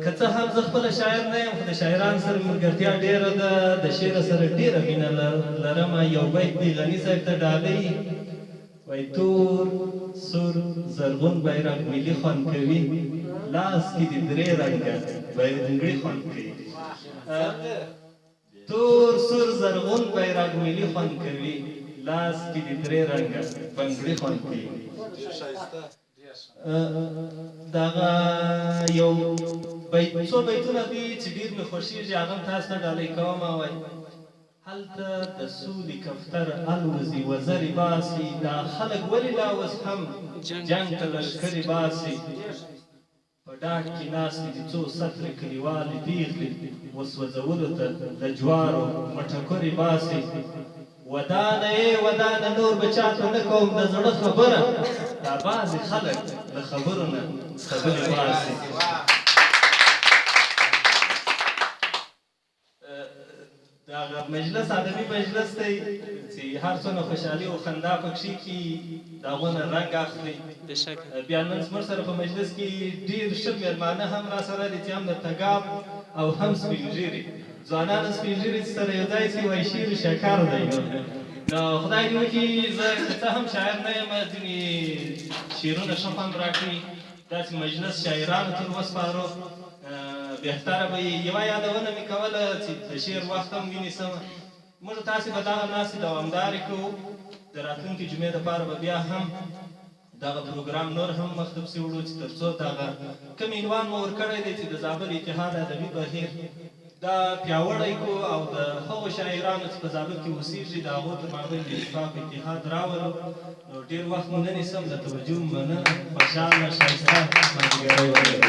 که څه هم زه خپله شاعر نه یم خو د شاعرانو سره ملګرتیا ډېره ده د شعر سره ډېره مینه لرم یو بیت دی غني صاحب ته ډالۍ وایي تور سور زرغون بیرغ ملي خوند کوي لاس کې د درې رنګه بنګړي خوند کوي تور سور زرغون بیرغ ملي خوند کوي لاس کې د درې رنګه بنګړي خوند کوي دغه یو څو بیتونه دي چې ډېر مې خوښېږي هغه هم تاسو ته ډالۍ کوم وایي هلته د سولې کفتر الوزي وزرې باسي دا خلک ولې لا اوس هم جنګ ته لښکرې باسي په ډاګ کې ناست دي څو سطرې کلیوالې پېغلې وسوځولو ته د جوارو مټکورې باسي ودانه یې ودانه نور به چاته نه کوم د زړه خبره دا بعضې خلک له خبرو نه خبرې باسي دغه مجلس ادبي مجلس دی چې هر څومره خوشحالي او خندا پکښې کي د هغو نه رنګ اخلي بیا نن زموږ سره په مجلس کې ډېر ښه مېلمانه هم را سره دي چې هم د تګاب او هم سپین ږیري ځوانان سپین ږیري چې سره یو ځای شي وایي شیر شکر دی نو خدای دې وکړي زه که څه هم شاعر نه یم ځینې شعرونه ښه خوند راکړي داسې مجلس شاعرانو ته وسپارو بهتره به یوه یادونه مې کوله چې د شعر وخت هم ونیسم موږ تاسې به دغه ناستې دوامدارې کوو د راتلونکي جمعې دپاره به بیا هم دغه پروګرام نور هم مخته پسې وړو چې تر څو دغه کوم عنوان مو ورکړی دی چې د زابل اتحاد ادبي بهیر دا پیاوړی کړو او د هغو شاعرانو چې په زابل کې اوسېږي د هغو تر مابین د اتفاق اتحاد راولو نو ډېر وخت مو نه نیسم د توجه مننه خوشحاله ښایسته مازدیګری ولرئ